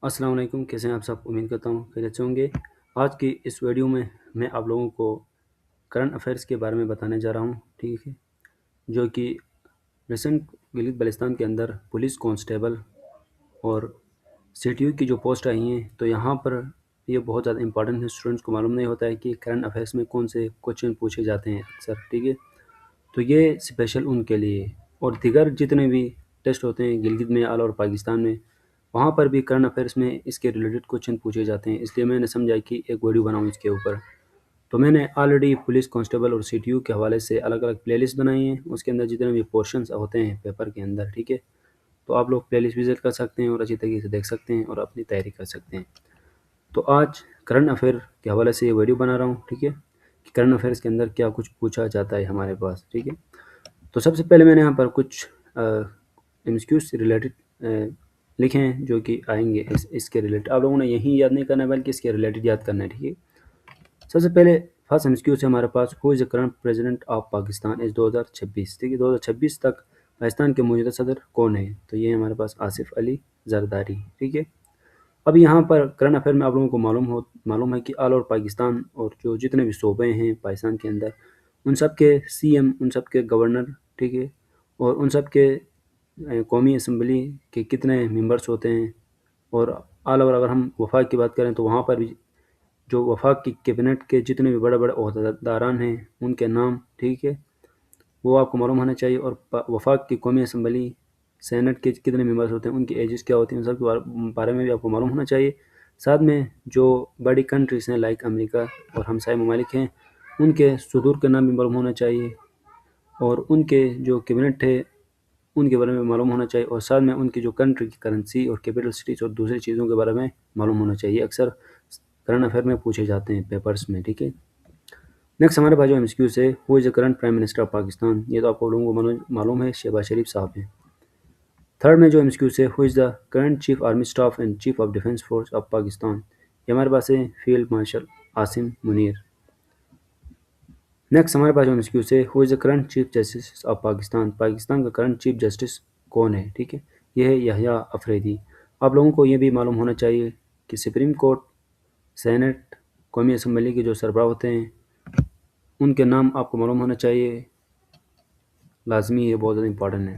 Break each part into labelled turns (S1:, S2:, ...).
S1: السلام علیکم، کیسے ہیں آپ سب؟ امید کرتا ہوں خیریت سے ہوں گے۔ آج کی اس ویڈیو میں آپ لوگوں کو کرنٹ افیئرس کے بارے میں بتانے جا رہا ہوں، ٹھیک ہے، جو کہ ریسنٹ گلگت بلتستان کے اندر پولیس کانسٹیبل اور سی ٹی یو کی جو پوسٹ آئی ہیں، تو یہاں پر یہ بہت زیادہ امپورٹنٹ ہے۔ اسٹوڈنٹس کو معلوم نہیں ہوتا ہے کہ کرنٹ افیئرس میں کون سے کوشچن پوچھے جاتے ہیں اکثر، ٹھیک ہے، تو یہ اسپیشل ان کے لیے اور دیگر جتنے بھی ٹیسٹ ہوتے ہیں گلگت میں، آل اوور پاکستان میں، وہاں پر بھی کرنٹ افیئرس میں اس کے ریلیٹڈ کوشچن پوچھے جاتے ہیں۔ اس لیے میں نے سمجھا کہ ایک ویڈیو بناؤں اس کے اوپر۔ تو میں نے آلریڈی پولیس کانسٹیبل اور سی ٹی یو کے حوالے سے الگ الگ پلے لسٹ بنائی ہیں، اس کے اندر جتنے بھی پورشنز ہوتے ہیں پیپر کے اندر، ٹھیک ہے، تو آپ لوگ پلے لسٹ وزٹ کر سکتے ہیں اور اچھی طریقے سے دیکھ سکتے ہیں اور اپنی تیاری کر سکتے ہیں۔ تو آج کرنٹ افیئر کے حوالے سے یہ ویڈیو بنا رہا ہوں، ٹھیک ہے، کہ کرنٹ افیئرس کے اندر کیا کچھ پوچھا جاتا ہے ہمارے پاس، ٹھیک ہے۔ تو سب سے پہلے میں نے یہاں پر کچھ ایم ایس کیوز سے ریلیٹڈ لکھے ہیں جو کہ آئیں گے اس کے ریلیٹڈ۔ آپ لوگوں نے یہی یاد نہیں کرنا ہے بلکہ اس کے ریلیٹڈ یاد کرنا ہے، ٹھیک ہے۔ سب سے پہلے فرسٹ ایم ایس کیو سے ہمارے پاس who is a current president of Pakistan is 2026، ٹھیک ہے، 2026 تک پاکستان کے موجودہ صدر کون ہے؟ تو یہ ہمارے پاس آصف علی زرداری، ٹھیک ہے۔ اب یہاں پر کرنٹ افیئر میں آپ لوگوں کو معلوم ہے کہ آل اوور پاکستان اور جو جتنے بھی صوبے ہیں پاکستان کے اندر، ان سب کے سی ایم، ان سب کے گورنر، ٹھیک ہے، اور ان سب کے قومی اسمبلی کے کتنے ممبرس ہوتے ہیں، اور آل اوور اگر ہم وفاق کی بات کریں تو وہاں پر بھی جو وفاق کی کیبنٹ کے جتنے بھی بڑے بڑے عہدیداران ہیں ان کے نام، ٹھیک ہے، وہ آپ کو معلوم ہونا چاہیے۔ اور وفاق کی قومی اسمبلی سینٹ کے کتنے ممبرس ہوتے ہیں، ان کی ایجز کیا ہوتی ہیں، ان سب کے بارے میں بھی آپ کو معلوم ہونا چاہیے۔ ساتھ میں جو بڑی کنٹریز ہیں لائک امریکہ اور ہمسائے ممالک ہیں، ان کے صدور کے نام بھی معلوم ہونا چاہیے، اور ان کے جو کیبنٹ ہے ان کے بارے میں معلوم ہونا چاہیے، اور ساتھ میں ان کی جو کنٹری کی کرنسی اور کیپٹل سٹیز اور دوسری چیزوں کے بارے میں معلوم ہونا چاہیے۔ اکثر کرنٹ افیئر میں پوچھے جاتے ہیں پیپرز میں، ٹھیک ہے۔ نیکسٹ ہمارے پاس جو ایم ایس کیو ہے، who is a current prime minister of Pakistan, یہ تو آپ کو لوگوں کو معلوم ہے، شہباز شریف صاحب ہیں۔ تھرڈ میں جو ایم ایس کیو ہے، who is the current chief army staff and chief of defence force of Pakistan, یہ ہمارے پاس ہے field marshal Asim Munir. Next ہمارے پاس جو ایم ایس کیو ہے، who is a current chief justice of Pakistan, Pakistan کا کرنٹ چیف جسٹس کون ہے، ٹھیک ہے، یہ ہے یحییٰ افریدی۔ آپ لوگوں کو یہ بھی معلوم ہونا چاہیے کہ سپریم کورٹ، سینٹ، قومی اسمبلی کے جو سربراہ ہوتے ہیں ان کے نام آپ کو معلوم ہونا چاہیے، لازمی، یہ بہت زیادہ امپورٹنٹ ہے۔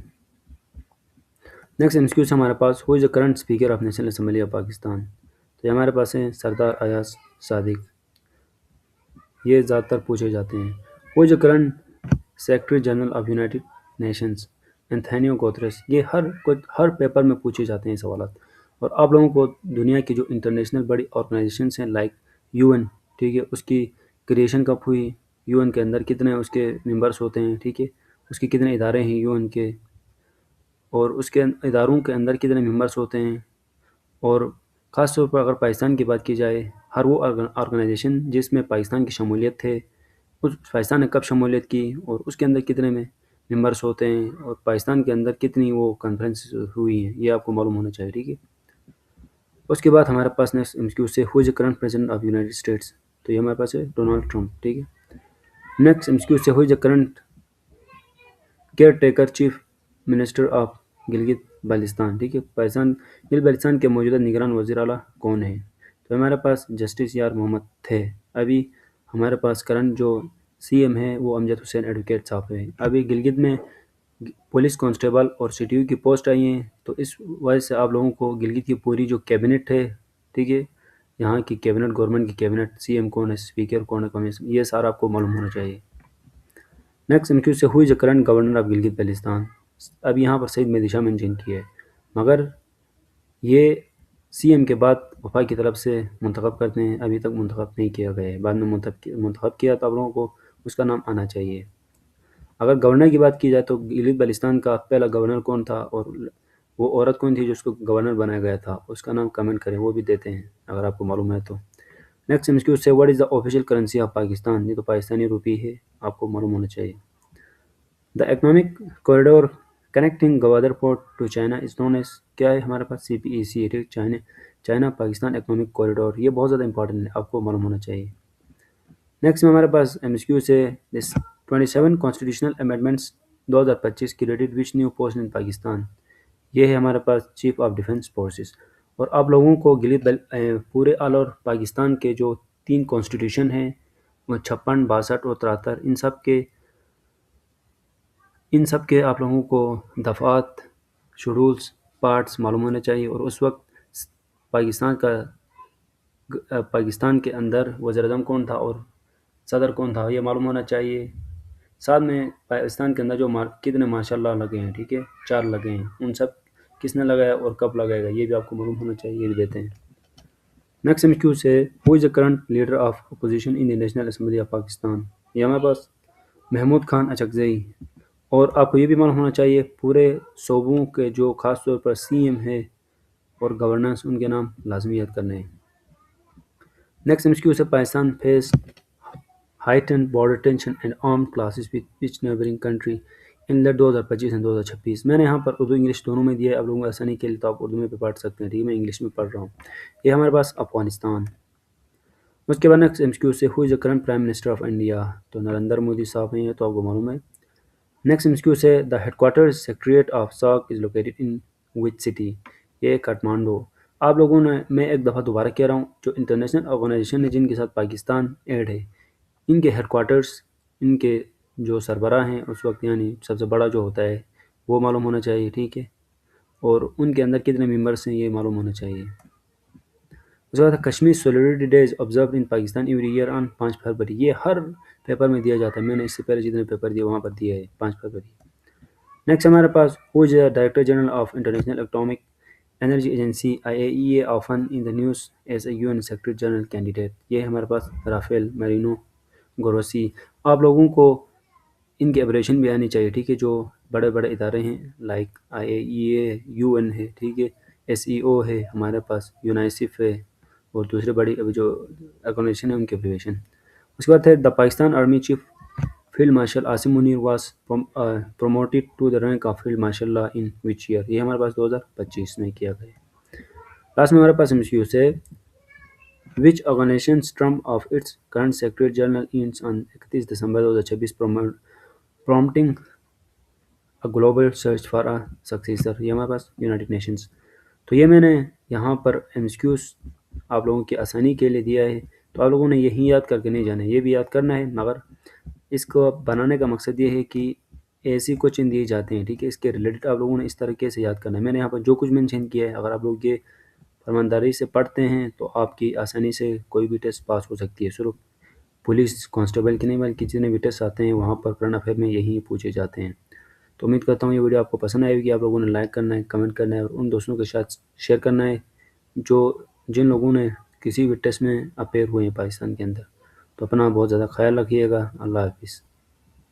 S1: نیکسٹ ایم ایس کیو سے ہمارے پاس who is a current speaker of national assembly of Pakistan, تو یہ ہمارے پاس ہیں سردار ایاز صادق، یہ زیادہ تر پوچھے جاتے ہیں۔ Who is a current secretary general of United Nations Antonio Guterres, یہ ہر پیپر میں پوچھے جاتے ہیں سوالات۔ اور آپ لوگوں کو دنیا کی جو انٹرنیشنل بڑی آرگنائزیشنس ہیں لائک یو این، ٹھیک ہے، اس کی کریشن کب ہوئی، یو این کے اندر کتنے اس کے ممبرس ہوتے ہیں، ٹھیک ہے، اس کے کتنے ادارے ہیں یو این کے، اور اس کے اداروں کے اندر کتنے ممبرس ہوتے ہیں، اور خاص طور پر اگر پاکستان کی بات کی جائے، ہر وہ آرگنائزیشن جس میں پاکستان کی شمولیت ہے، اس پاکستان نے کب شمولیت کی اور اس کے اندر کتنے میں ممبرس ہوتے ہیں، اور پاکستان کے اندر کتنی وہ کانفرنس ہوئی ہیں، یہ آپ کو معلوم ہونا چاہیے، ٹھیک ہے۔ اس کے بعد ہمارے پاس نیکسٹ ایم ایس کیو سے who is a current president of United States, تو یہ ہمارے پاس ہے ڈونلڈ ٹرمپ، ٹھیک ہے۔ نیکسٹ ایم ایس کیو سے who is a current caretaker chief minister of Gilgit Baltistan, ٹھیک ہے، گلگت بلتستان کے موجودہ نگران وزیر اعلیٰ کون ہیں؟ تو ہمارے پاس جسٹس یار محمد تھے۔ ابھی ہمارے پاس کرنٹ جو سی ایم ہے وہ امجد حسین ایڈوکیٹ صاحب ہیں۔ ابھی گلگت میں پولیس کانسٹیبل اور سی ٹی یو کی پوسٹ آئی ہیں، تو اس وجہ سے آپ لوگوں کو گلگت کی پوری جو کیبنٹ ہے، ٹھیک ہے، یہاں کی کیبنٹ، گورنمنٹ کی کیبنٹ، سی ایم کون ہے، اسپیکر کون ہے، یہ سارا آپ کو معلوم ہونا چاہیے۔ نیکسٹ ایم کیو سے who is a current governor of Gilgit Baltistan, اب یہاں پر سعید مہدی شاہ مینشن کیا ہے، مگر یہ سی ایم کے بعد وفاق کی طرف سے منتخب کرتے ہیں، ابھی تک منتخب نہیں کیا گیا ہے، بعد میں منتخب کیا تو آپ لوگوں کو اس کا نام آنا چاہیے۔ اگر گورنر کی بات کی جائے تو گلگت بلتستان کا پہلا گورنر کون تھا، اور وہ عورت کون تھی جو اس کو گورنر بنایا گیا تھا، اس کا نام کمنٹ کریں، وہ بھی دیتے ہیں اگر آپ کو معلوم ہے تو۔ نیکسٹ ایم ایس کیو سے what is the official currency of Pakistan, یہ تو پاکستانی روپی ہے، آپ کو معلوم ہونا چاہیے۔ The economic corridor connecting Gwadar port to China is known as, کیا ہے ہمارے پاس، C P E C, China Pakistan economic corridor, یہ بہت زیادہ امپورٹنٹ ہے، آپ کو معلوم ہونا چاہیے۔ نیکسٹ میں ہمارے پاس ایم ایس کیو سے 27 constitutional amendments 2025 credit which new post ان پاکستان، یہ ہے ہمارے پاس چیف آف ڈیفینس فورسز۔ اور آپ لوگوں کو پورے آل اوور پاکستان کے جو 3 کانسٹیٹیوشن ہیں، وہ 56، 62 اور 73، ان سب کے آپ لوگوں کو دفعات، شیڈولز، پارٹس معلوم ہونے چاہیے، اور اس وقت پاکستان کے اندر وزیر اعظم کون تھا اور صدر کون تھا یہ معلوم ہونا چاہیے۔ ساتھ میں پاکستان کے اندر جو کتنے ماشاء اللہ لگے ہیں، ٹھیک ہے، 4 لگے ہیں، ان سب کس نے لگایا اور کب لگائے گا یہ بھی آپ کو معلوم ہونا چاہیے، یہ بھی دیتے ہیں۔ نیکسٹ MQ سے who is the current leader of opposition in the national assembly of Pakistan? یہ ہمارے پاس محمود خان اچکزئی، اور آپ کو یہ بھی معلوم ہونا چاہیے پورے صوبوں کے جو خاص طور پر CM ہے اور گورننس، ان کے نام لازمی یاد کرنے ہیں۔ نیکسٹ MQ سے Pakistan faces heightened border tension and armed clashes with each neighboring country in the 2025 and 2026۔ میں نے یہاں پر اردو انگلش دونوں میں دیا ہے، آپ لوگوں کو آسانی کے لیے تو آپ اردو میں بھی پڑھ سکتے ہیں، ٹھیک ہے، میں انگلش میں پڑھ رہا ہوں۔ یہ ہمارے پاس افغانستان۔ اس کے بعد نیکسٹ MQ سے who is the current prime minister of India? تو نریندر مودی صاحب ہیں، تو آپ کو معلوم ہے۔ نیکسٹ MQ سے the headquarter secretariat of SAC is located in which city? یہ کاٹمانڈو۔ آپ لوگوں نے، میں ایک دفعہ دوبارہ کہہ رہا ہوں، جو انٹرنیشنل آرگنائزیشن ہے جن کے ساتھ پاکستان ایڈ ہے، ان کے ہیڈ کوارٹرز، ان کے جو سربراہ ہیں اس وقت، یعنی سب سے بڑا جو ہوتا ہے، وہ معلوم ہونا چاہیے، ٹھیک ہے، اور ان کے اندر کتنے ممبرس ہیں یہ معلوم ہونا چاہیے۔ اس کے بعد Kashmir solidarity day is observed in Pakistan every year on 5 February. یہ ہر پیپر میں دیا جاتا ہے، میں نے اس سے پہلے جتنے پیپر دیے وہاں پر دیا ہے 5 فروری۔ نیکسٹ ہمارے پاس who is director general of international atomic energy agency IAEA often in the news as a UN secretary general candidate? یہ ہے ہمارے پاس رافیل میرینو گروسی۔ آپ لوگوں کو ان کے ایبریشن بھی آنی چاہیے، ٹھیک ہے، جو بڑے بڑے ادارے ہیں لائک IAEA، UN ہے، ٹھیک ہے، SEO ہے ہمارے پاس، یونائسف ہے، اور دوسرے بڑی جو آرگنائزیشن ہے ان کے ایبریشن۔ اس کے بعد ہے the Pakistan army chief field marshal Asim Munir was promoted to the rank of field marshal in which year? یہ ہمارے پاس 2025 میں کیا گیا۔ لاسٹ میں ہمارے پاس MCQ سے which organization term of its current secretary general ends on 31 December 2026 prompting a global search for a successor؟ یہ ہمارے پاس یونائٹڈ نیشنز۔ تو یہ میں نے یہاں پر MCQs آپ لوگوں کی آسانی کے لیے دیا ہے، تو آپ لوگوں نے یہی یاد کر کے نہیں جانا ہے، یہ بھی یاد کرنا ہے، مگر اس کو بنانے کا مقصد یہ ہے کہ ایسی کوشچن دیے جاتے ہیں، ٹھیک ہے، اس کے ریلیٹڈ آپ لوگوں نے اس طریقے سے یاد کرنا ہے۔ میں نے یہاں پر جو کچھ مینشن کیا ہے، اگر آپ لوگ یہ فرمانداری سے پڑھتے ہیں تو آپ کی آسانی سے کوئی بھی ٹیسٹ پاس ہو سکتی ہے۔ صرف پولیس کانسٹیبل کے نہیں بلکہ جتنے بھی ٹیسٹ آتے ہیں وہاں پر کرنٹ افیئر میں یہی پوچھے جاتے ہیں۔ تو امید کرتا ہوں یہ ویڈیو آپ کو پسند آئے گی، آپ لوگوں نے لائک کرنا ہے، کمنٹ کرنا ہے، اور ان دوستوں کے ساتھ شیئر کرنا ہے جن لوگوں نے کسی بھی ٹیسٹ میں اپیئر ہوئے ہیں پاکستان کے اندر۔ تو اپنا بہت زیادہ خیال رکھیے گا۔ اللہ حافظ۔